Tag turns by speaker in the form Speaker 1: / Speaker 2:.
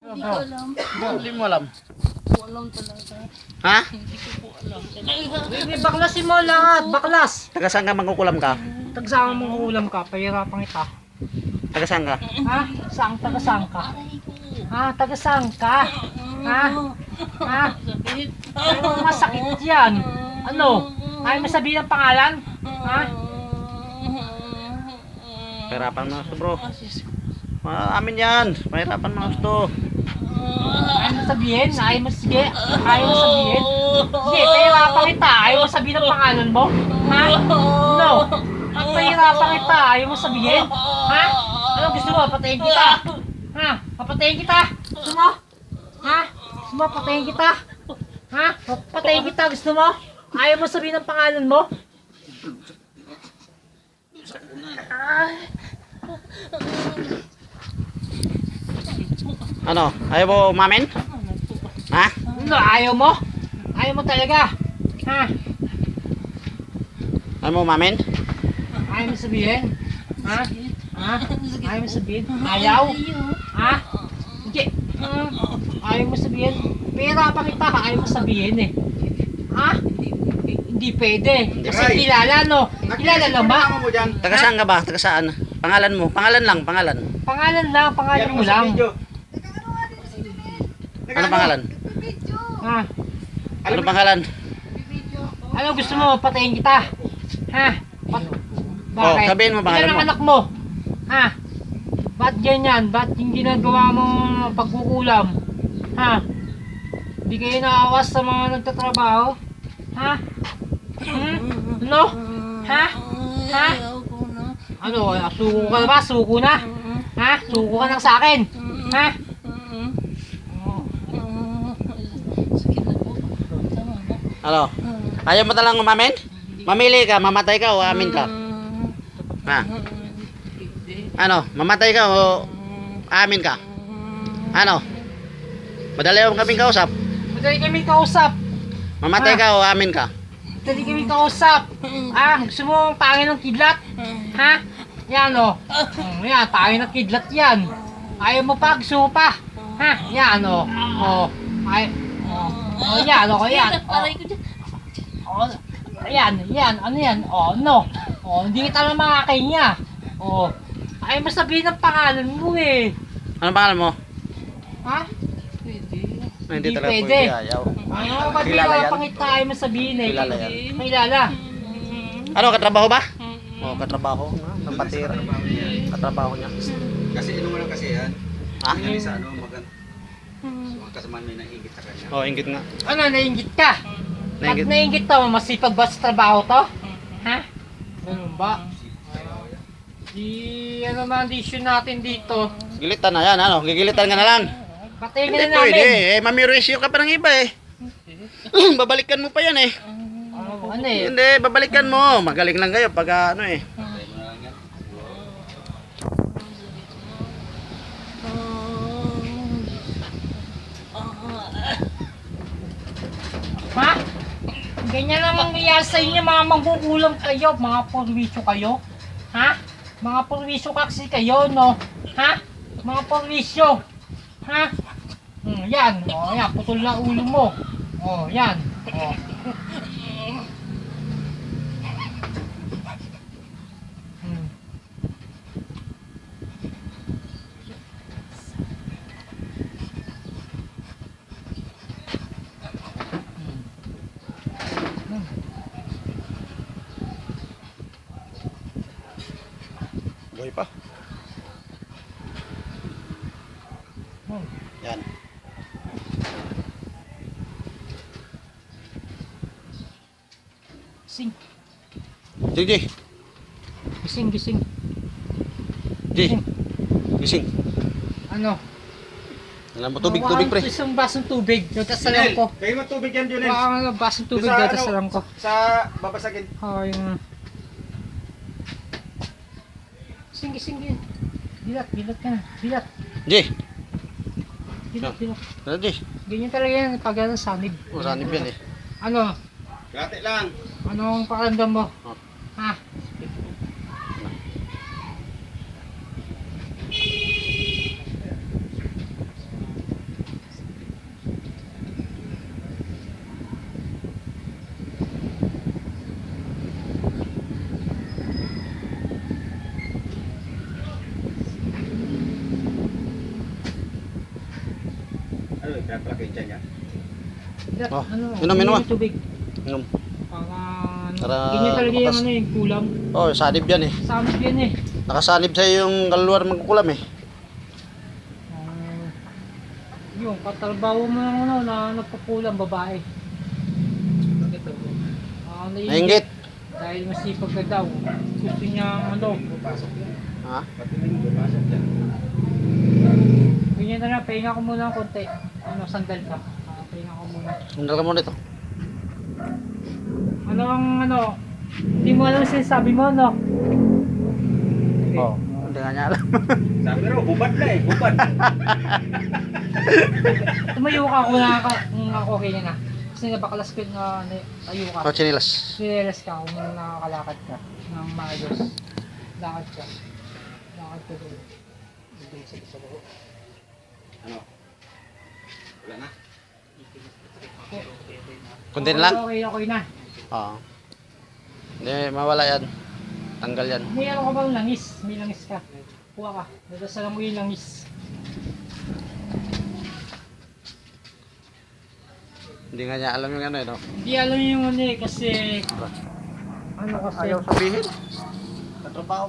Speaker 1: Hindi ko alam.
Speaker 2: Hindi mo alam.
Speaker 1: Hindi ko alam talaga.
Speaker 2: Ha?
Speaker 1: Hindi ko po alam talaga.
Speaker 3: Hindi, baklasin mo lahat. Baklas.
Speaker 2: Taga saan ka mangkukulam ka?
Speaker 3: Tagsama mong ulam ka. Pahirapan kita.
Speaker 2: Taga saan ka?
Speaker 3: Ha? Saan tagasang ka?
Speaker 1: Aray ko.
Speaker 3: Ha? Tagasang ka? Ha? Ha?
Speaker 1: Sakit.
Speaker 3: Pero masakit yan. Ano? Ayaw mo sabihin ang pangalan? Ha?
Speaker 2: Pahirapan mo gusto bro. Amin yan. Pahirapan mo gusto.
Speaker 3: Ayaw mo sabihin? Ayaw mo sige? Ayaw mo sabihin? Sige, pahirapan kita. Ayaw mo sabihin ang pangalan mo? Ha? No. Ang pahirapan kita. Ayaw mo sabihin? Ha? Ano gusto mo? Patayin kita? Ha? Papatayin kita? Gusto mo? Ha? Gusto mo? Patayin kita? Ha? Patayin kita? Gusto mo? Ayaw mo sabihin ang pangalan mo?
Speaker 2: Ano? Ayaw mo umamin? Ha?
Speaker 3: Ano? Ayaw mo? Ayaw mo talaga? Ha?
Speaker 2: Ayaw mo umamin?
Speaker 3: Ayaw mo sabihin? Ha? Ha? Ayaw mo sabihin? Ayaw? Ha? Hindi. Ayaw mo sabihin? Pera pa kita, ayaw mo sabihin eh. Ha? Hindi pwede. Kasi kilala, no? Kilala lang ba?
Speaker 2: Taga saan ka ba? Taga saan? Pangalan mo? Pangalan lang, pangalan.
Speaker 3: Pangalan lang, pangalan mo lang.
Speaker 2: Ano pangalan?
Speaker 3: Ha?
Speaker 2: Ano pangalan?
Speaker 3: Ano gusto mo? Patayin kita? Ha? Bakit?
Speaker 2: Oh, sabihin mo pangalan
Speaker 3: Ilan ang
Speaker 2: mo.
Speaker 3: anak mo? Ha? Ba't ganyan? Ba't yung ginagawa mo pagkukulam? Ha? Hindi kayo naawas sa mga nagtatrabaho? Ha? Ano? Ha? Ha? Ano? Suko ka na ba? Suko na? Ha? Suko ka na sa akin? Ha?
Speaker 1: Sakit na po. Tama na.
Speaker 2: Ano? Ayaw mo talang umamin? Mamili ka, mamatay ka o amin ka? Ha? Ano? Mamatay ka o amin ka? Ano? Madali akong kaming kausap.
Speaker 3: Madali kami kausap.
Speaker 2: Mamatay ka o amin ka?
Speaker 3: Madali kami kausap. Ah, gusto mo pangin ng kidlat? Ha? Yan o. Yan, pangin ng kidlat yan. Ayaw mo pa, gusto mo pa. Ha? Yan o. Ay. Yan o, yan.
Speaker 1: Aray ko dyan.
Speaker 3: Ayan, yan, ano yan? No. Hindi kita lang makakainya. Ayaw mo sabihin ang pangalan mo eh.
Speaker 2: Ano pangalan mo?
Speaker 3: Ha?
Speaker 1: Pwede.
Speaker 3: Hindi
Speaker 2: talaga
Speaker 3: pwede.
Speaker 2: Ayaw.
Speaker 3: Ano ba
Speaker 2: Kilala yan?
Speaker 3: pangita ayaw mo sabihin eh.
Speaker 2: Kilala yan.
Speaker 3: Kilala.
Speaker 2: Ano, katrabaho ba? Oo, katrabaho. Napatira. Katrabaho niya.
Speaker 4: Kasi ano mo lang kasi yan.
Speaker 2: Ha?
Speaker 4: Hindi sa ano magan. So ang kasama may naingit sa kanya.
Speaker 2: Oo, inggit nga.
Speaker 3: Ano, nainggit ka? Ba't
Speaker 2: Nainggit.
Speaker 3: nainggit to? Masipag ba sa trabaho to? Ha? Ganun ba? Ano na ang issue natin dito?
Speaker 2: Gilitan na yan, ano? Gigilitan ka na lang.
Speaker 3: Patayin
Speaker 2: Hindi
Speaker 3: na
Speaker 2: pwede.
Speaker 3: namin.
Speaker 2: Mamiresyo ka pa ng iba eh. Babalikan mo pa yan eh.
Speaker 3: Ano eh?
Speaker 2: Hindi, babalikan mo. Magaling lang kayo pag ano eh.
Speaker 3: Ha? Ganyan lang mangyayari sa inyo, mga manggugulang kayo, mga purwisyo kayo. Ha? Mga purwisyo kasi kayo, no? Ha? Mga purwisyo. Ha? Yan. Yan. Putol na ulo mo. Yan.
Speaker 2: Buhay pa. Yan.
Speaker 3: Gising.
Speaker 2: Sige,
Speaker 3: Gising, gising.
Speaker 2: Sige. Gising.
Speaker 3: Ano?
Speaker 2: Alam mo, tubig, tubig pre.
Speaker 3: Isang basong tubig. Dadasalan ko.
Speaker 4: Kayo mo tubig yan, Junel.
Speaker 3: Ano, basong tubig
Speaker 4: Sa ano?
Speaker 3: dadasalan ko.
Speaker 4: Sa babasagin.
Speaker 3: Yung... Gising, gising, gising. Bilat, bilat ka na. Bilat.
Speaker 2: Sige.
Speaker 3: Bilat, bilat.
Speaker 2: Sige.
Speaker 3: Ganyan talaga yan pag ano, sanib.
Speaker 2: O, sanib yan eh.
Speaker 3: Ano?
Speaker 4: Gati lang.
Speaker 3: Anong pakiramdam mo? Ha?
Speaker 4: Ano, pinapalaki yung tiyan niya?
Speaker 2: Oh,
Speaker 3: Ano,
Speaker 2: inom, inom ah.
Speaker 3: yung tubig.
Speaker 2: Inom.
Speaker 3: Para,
Speaker 2: Para
Speaker 3: ganyan talaga yung
Speaker 2: bukas.
Speaker 3: ano yung kulam.
Speaker 2: Oh, sanib yan eh.
Speaker 3: Samit yan eh.
Speaker 2: Nakasanib sa'yo yung kaluluwa na magkukulam eh.
Speaker 3: Yung katrabaho mo ng ano na nagpapulang babae.
Speaker 2: Nainggit.
Speaker 3: Dahil masipag ka daw. Gusto niya ano.
Speaker 2: Ha?
Speaker 4: Papasok yan.
Speaker 3: Ganyan na lang, pahinga ko muna ng konti. Ano, sandal ka. Pahinga ko muna.
Speaker 2: Sundal ka muna ito.
Speaker 3: Ano ang ano? Hindi mo alam sinasabi mo, no?
Speaker 2: Oh, hindi nga niya alam.
Speaker 4: Sabi ro, hubad na eh, hubad.
Speaker 3: Tumayo ka kung okay na na. Kasi nabakalas ko na tayo ka.
Speaker 2: Oh, chinilas.
Speaker 3: Sinelas ka kung nakakalakad ka ng maayos. Lakad ka. Lakad ka doon. Doon sa loob.
Speaker 4: Ano? Wala na?
Speaker 2: Kunti na lang?
Speaker 3: Okay na.
Speaker 2: Oo. Hindi, mawala yan. Tanggal yan.
Speaker 3: May ano ka bang langis? May langis ka. Kuha ka. Dadasalan mo yung langis.
Speaker 2: Hindi nga niya alam yung ano eh, no?
Speaker 3: Hindi alam yung ano eh kasi... Ano kasi...
Speaker 2: Ayaw sabihin. Katrabaho mo